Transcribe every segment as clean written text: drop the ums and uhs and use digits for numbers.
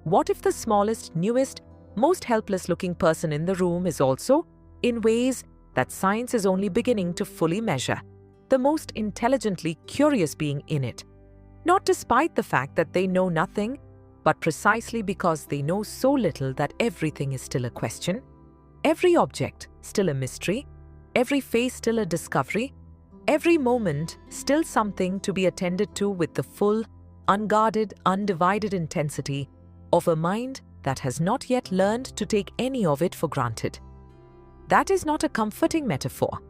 What if the smallest, newest, most helpless-looking person in the room is also, in ways that science is only beginning to fully measure, the most intelligently curious being in it? Not despite the fact that they know nothing, but precisely because they know so little that everything is still a question, every object still a mystery, every face still a discovery, every moment still something to be attended to with the full, unguarded, undivided intensity of a mind that has not yet learned to take any of it for granted. That is not a comforting metaphor.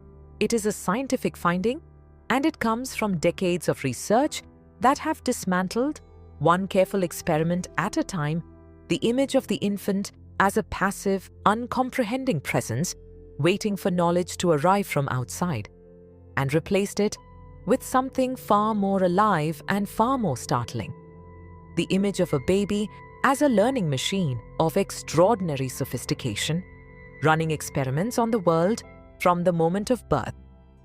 It is a scientific finding, and it comes from decades of research that have dismantled, one careful experiment at a time, the image of the infant as a passive, uncomprehending presence waiting for knowledge to arrive from outside, and replaced it with something far more alive and far more startling. The image of a baby as a learning machine of extraordinary sophistication, running experiments on the world from the moment of birth,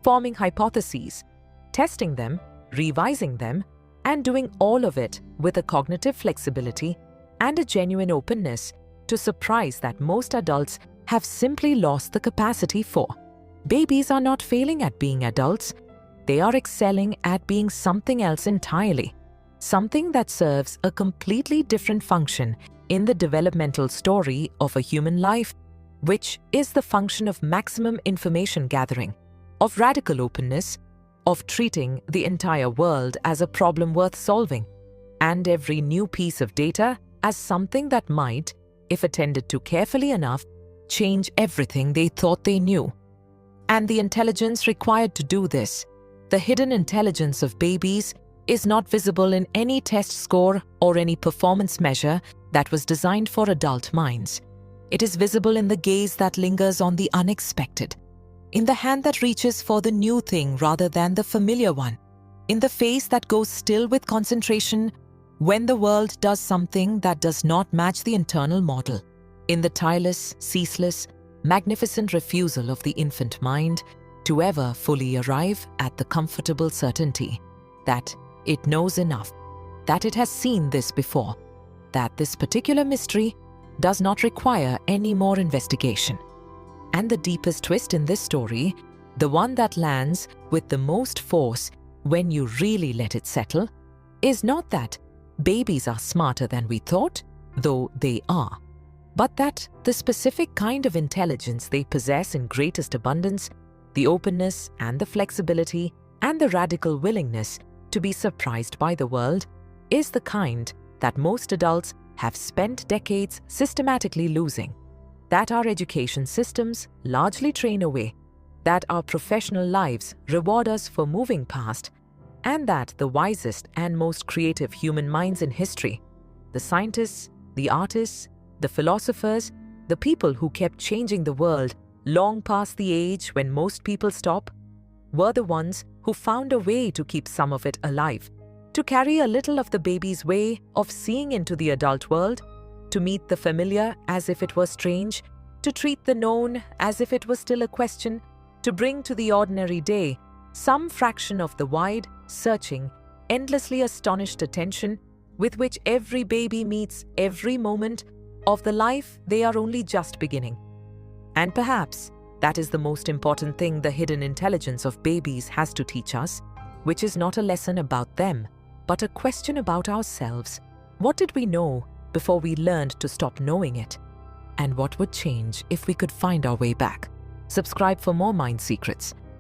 forming hypotheses, testing them, revising them, and doing all of it with a cognitive flexibility and a genuine openness to surprise that most adults have simply lost the capacity for. Babies are not failing at being adults. They are excelling at being something else entirely, something that serves a completely different function in the developmental story of a human life, which is the function of maximum information gathering, of radical openness, of treating the entire world as a problem worth solving, and every new piece of data as something that might, if attended to carefully enough, change everything they thought they knew. And the intelligence required to do this, the hidden intelligence of babies, is not visible in any test score or any performance measure that was designed for adult minds. It is visible in the gaze that lingers on the unexpected, in the hand that reaches for the new thing rather than the familiar one, in the face that goes still with concentration when the world does something that does not match the internal model, in the tireless, ceaseless, magnificent refusal of the infant mind to ever fully arrive at the comfortable certainty that it knows enough, that it has seen this before, that this particular mystery does not require any more investigation. And the deepest twist in this story, the one that lands with the most force when you really let it settle, is not that babies are smarter than we thought, though they are, but that the specific kind of intelligence they possess in greatest abundance, the openness and the flexibility and the radical willingness to be surprised by the world, is the kind that most adults have spent decades systematically losing, that our education systems largely train away, that our professional lives reward us for moving past, and that the wisest and most creative human minds in history, the scientists, the artists, the philosophers, the people who kept changing the world long past the age when most people stop, were the ones who found a way to keep some of it alive, to carry a little of the baby's way of seeing into the adult world, to meet the familiar as if it were strange, to treat the known as if it was still a question, to bring to the ordinary day some fraction of the wide, searching, endlessly astonished attention with which every baby meets every moment of the life they are only just beginning. And perhaps that is the most important thing the hidden intelligence of babies has to teach us, which is not a lesson about them, but a question about ourselves. What did we know before we learned to stop knowing it? And what would change if we could find our way back? Subscribe for more Mind Secrets.